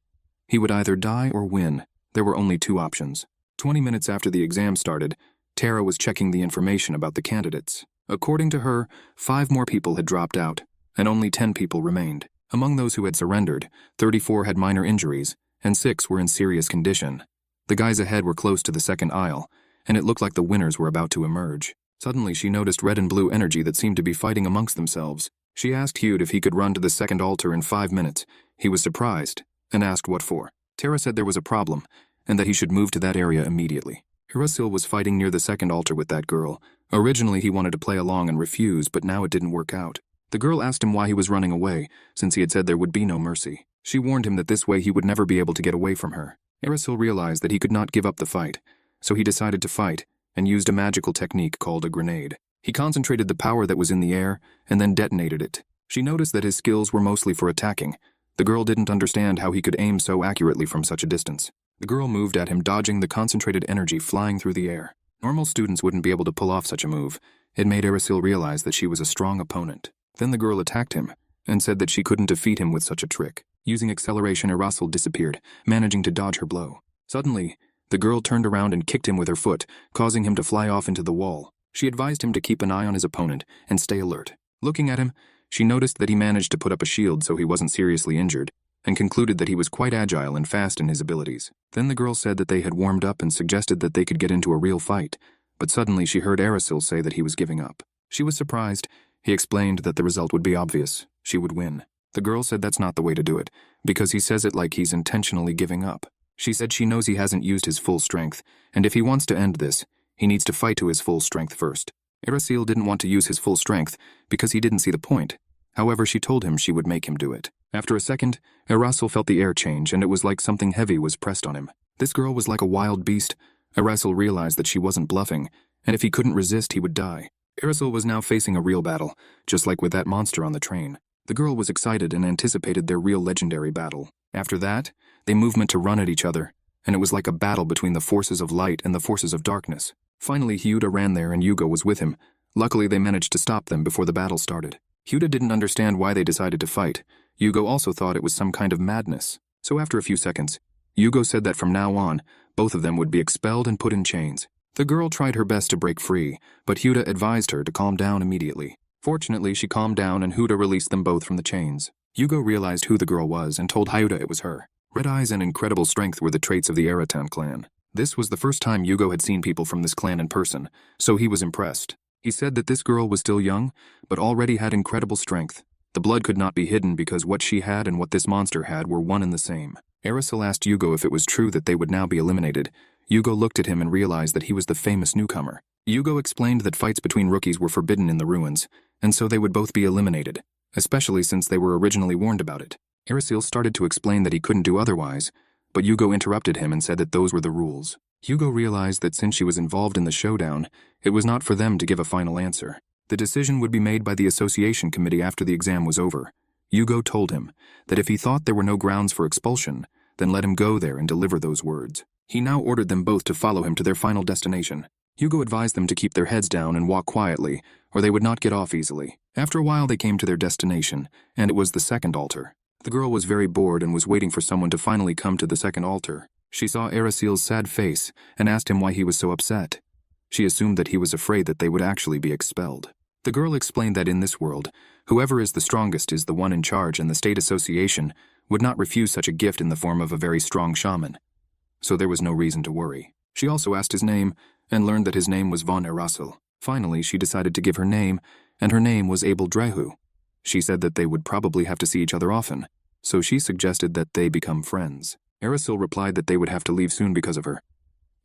Speaker 1: He would either die or win. There were only two options. 20 minutes after the exam started, Tara was checking the information about the candidates. According to her, 5 more people had dropped out, and only 10 people remained. Among those who had surrendered, 34 had minor injuries, and 6 were in serious condition. The guys ahead were close to the second aisle, and it looked like the winners were about to emerge. Suddenly, she noticed red and blue energy that seemed to be fighting amongst themselves. She asked Hugh if he could run to the second altar in 5 minutes. He was surprised, and asked what for. Tara said there was a problem, and that he should move to that area immediately. Arasil was fighting near the second altar with that girl. Originally, he wanted to play along and refuse, but now it didn't work out. The girl asked him why he was running away, since he had said there would be no mercy. She warned him that this way he would never be able to get away from her. Arasil realized that he could not give up the fight, so he decided to fight, and used a magical technique called a grenade. He concentrated the power that was in the air, and then detonated it. She noticed that his skills were mostly for attacking. The girl didn't understand how he could aim so accurately from such a distance. The girl moved at him, dodging the concentrated energy flying through the air. Normal students wouldn't be able to pull off such a move. It made Arasil realize that she was a strong opponent. Then the girl attacked him, and said that she couldn't defeat him with such a trick. Using acceleration, Arasil disappeared, managing to dodge her blow. Suddenly, the girl turned around and kicked him with her foot, causing him to fly off into the wall. She advised him to keep an eye on his opponent and stay alert. Looking at him, she noticed that he managed to put up a shield so he wasn't seriously injured, and concluded that he was quite agile and fast in his abilities. Then the girl said that they had warmed up and suggested that they could get into a real fight, but suddenly she heard Arasil say that he was giving up. She was surprised. He explained that the result would be obvious. She would win. The girl said that's not the way to do it, because he says it like he's intentionally giving up. She said she knows he hasn't used his full strength, and if he wants to end this, he needs to fight to his full strength first. Arasil didn't want to use his full strength because he didn't see the point. However, she told him she would make him do it. After a second, Arasil felt the air change and it was like something heavy was pressed on him. This girl was like a wild beast. Arasil realized that she wasn't bluffing, and if he couldn't resist, he would die. Arasil was now facing a real battle, just like with that monster on the train. The girl was excited and anticipated their real legendary battle. After that, they moved to run at each other, and it was like a battle between the forces of light and the forces of darkness. Finally, Hyuda ran there and Yugo was with him. Luckily, they managed to stop them before the battle started. Hyuda didn't understand why they decided to fight. Yugo also thought it was some kind of madness. So after a few seconds, Yugo said that from now on, both of them would be expelled and put in chains. The girl tried her best to break free, but Hyuda advised her to calm down immediately. Fortunately, she calmed down and Hyuda released them both from the chains. Yugo realized who the girl was and told Hyuda it was her. Red eyes and incredible strength were the traits of the Aratan clan. This was the first time Yugo had seen people from this clan in person, so he was impressed. He said that this girl was still young, but already had incredible strength. The blood could not be hidden because what she had and what this monster had were one and the same. Arasil asked Yugo if it was true that they would now be eliminated. Yugo looked at him and realized that he was the famous newcomer. Yugo explained that fights between rookies were forbidden in the ruins, and so they would both be eliminated, especially since they were originally warned about it. Arasil started to explain that he couldn't do otherwise, but Yugo interrupted him and said that those were the rules. Yugo realized that since she was involved in the showdown, it was not for them to give a final answer. The decision would be made by the association committee after the exam was over. Yugo told him that if he thought there were no grounds for expulsion, then let him go there and deliver those words. He now ordered them both to follow him to their final destination. Yugo advised them to keep their heads down and walk quietly, or they would not get off easily. After a while they came to their destination, and it was the second altar. The girl was very bored and was waiting for someone to finally come to the second altar. She saw Arasil's sad face and asked him why he was so upset. She assumed that he was afraid that they would actually be expelled. The girl explained that in this world, whoever is the strongest is the one in charge, and the state association would not refuse such a gift in the form of a very strong shaman. So there was no reason to worry. She also asked his name and learned that his name was von Arasil. Finally, she decided to give her name, and her name was Abel Drehu. She said that they would probably have to see each other often, so she suggested that they become friends. Arasil replied that they would have to leave soon because of her.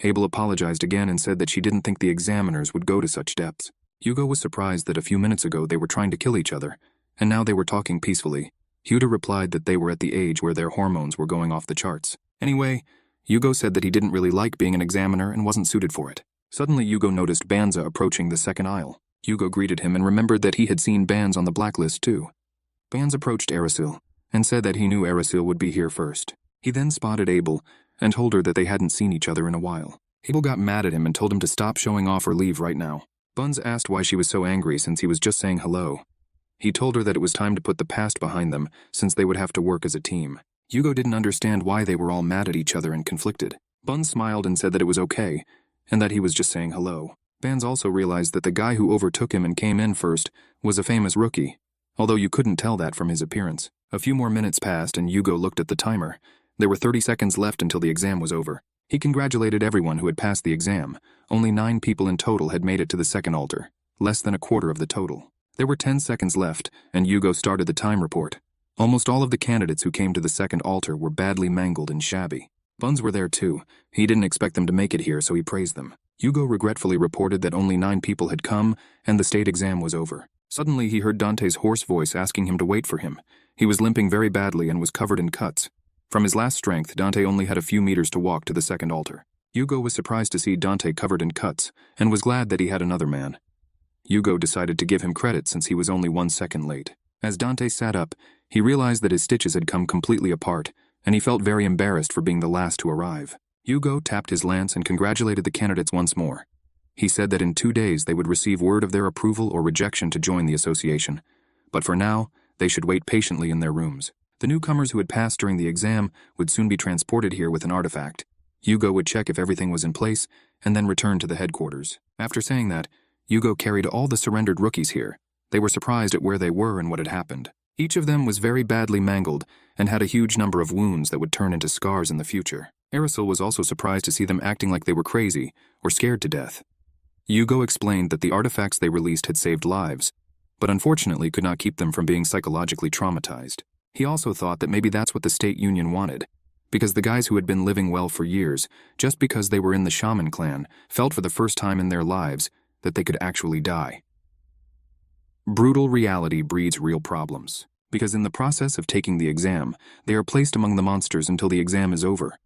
Speaker 1: Abel apologized again and said that she didn't think the examiners would go to such depths. Yugo was surprised that a few minutes ago they were trying to kill each other, and now they were talking peacefully. Hyuda replied that they were at the age where their hormones were going off the charts. Anyway, Yugo said that he didn't really like being an examiner and wasn't suited for it. Suddenly Yugo noticed Banza approaching the second aisle. Yugo greeted him and remembered that he had seen Banz on the blacklist too. Banz approached Arasil and said that he knew Arasil would be here first. He then spotted Abel and told her that they hadn't seen each other in a while. Abel got mad at him and told him to stop showing off or leave right now. Buns asked why she was so angry since he was just saying hello. He told her that it was time to put the past behind them since they would have to work as a team. Yugo didn't understand why they were all mad at each other and conflicted. Buns smiled and said that it was okay, and that he was just saying hello. Banz also realized that the guy who overtook him and came in first was a famous rookie, although you couldn't tell that from his appearance. A few more minutes passed and Yugo looked at the timer. There were 30 seconds left until the exam was over. He congratulated everyone who had passed the exam. Only 9 people in total had made it to the second altar, less than a quarter of the total. There were 10 seconds left, and Yugo started the time report. Almost all of the candidates who came to the second altar were badly mangled and shabby. Buns were there too. He didn't expect them to make it here, so he praised them. Yugo regretfully reported that only 9 people had come, and the state exam was over. Suddenly he heard Dante's hoarse voice asking him to wait for him. He was limping very badly and was covered in cuts. From his last strength, Dante only had a few meters to walk to the second altar. Yugo was surprised to see Dante covered in cuts, and was glad that he had another man. Yugo decided to give him credit since he was only 1 second late. As Dante sat up, he realized that his stitches had come completely apart, and he felt very embarrassed for being the last to arrive. Yugo tapped his lance and congratulated the candidates once more. He said that in 2 days they would receive word of their approval or rejection to join the association, but for now, they should wait patiently in their rooms. The newcomers who had passed during the exam would soon be transported here with an artifact. Yugo would check if everything was in place, and then return to the headquarters. After saying that, Yugo carried all the surrendered rookies here. They were surprised at where they were and what had happened. Each of them was very badly mangled, and had a huge number of wounds that would turn into scars in the future. Arasil was also surprised to see them acting like they were crazy, or scared to death. Yugo explained that the artifacts they released had saved lives, but unfortunately could not keep them from being psychologically traumatized. He also thought that maybe that's what the state union wanted, because the guys who had been living well for years, just because they were in the shaman clan, felt for the first time in their lives that they could actually die. Brutal reality breeds real problems, because in the process of taking the exam, they are placed among the monsters until the exam is over.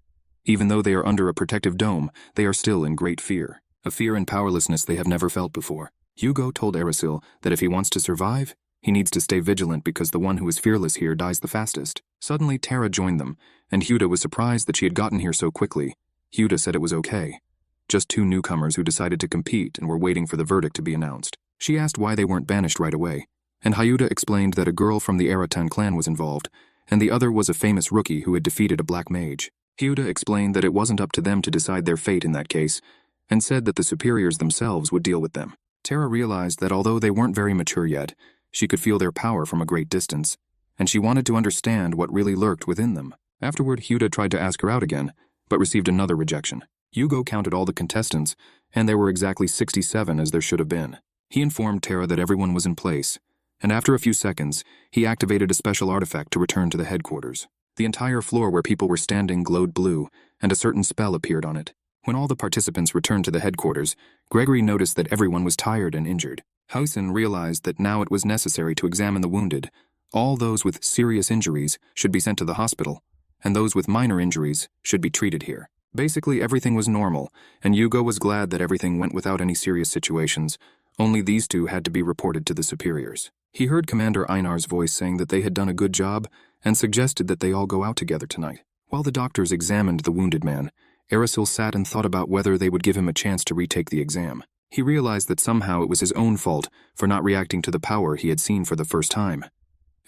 Speaker 1: Even though they are under a protective dome, they are still in great fear, a fear and powerlessness they have never felt before. Hugo told Arasil that if he wants to survive, he needs to stay vigilant because the one who is fearless here dies the fastest. Suddenly, Tara joined them, and Huda was surprised that she had gotten here so quickly. Huda said it was okay. Just two newcomers who decided to compete and were waiting for the verdict to be announced. She asked why they weren't banished right away, and Hyuda explained that a girl from the Aratan clan was involved, and the other was a famous rookie who had defeated a black mage. Hyuda explained that it wasn't up to them to decide their fate in that case, and said that the superiors themselves would deal with them. Tara realized that although they weren't very mature yet, she could feel their power from a great distance, and she wanted to understand what really lurked within them. Afterward, Hyuda tried to ask her out again, but received another rejection. Hugo counted all the contestants, and there were exactly 67 as there should have been. He informed Tara that everyone was in place, and after a few seconds, he activated a special artifact to return to the headquarters. The entire floor where people were standing glowed blue, and a certain spell appeared on it. When all the participants returned to the headquarters, Gregory noticed that everyone was tired and injured. Hausen realized that now it was necessary to examine the wounded. All those with serious injuries should be sent to the hospital, and those with minor injuries should be treated here. Basically, everything was normal, and Hugo was glad that everything went without any serious situations. Only these two had to be reported to the superiors. He heard Commander Einar's voice saying that they had done a good job and suggested that they all go out together tonight. While the doctors examined the wounded man, Arasil sat and thought about whether they would give him a chance to retake the exam. He realized that somehow it was his own fault for not reacting to the power he had seen for the first time.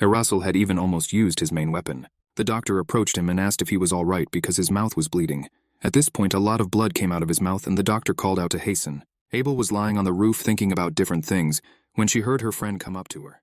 Speaker 1: Arasil had even almost used his main weapon. The doctor approached him and asked if he was all right because his mouth was bleeding. At this point, a lot of blood came out of his mouth and the doctor called out to hasten. Abel was lying on the roof thinking about different things when she heard her friend come up to her.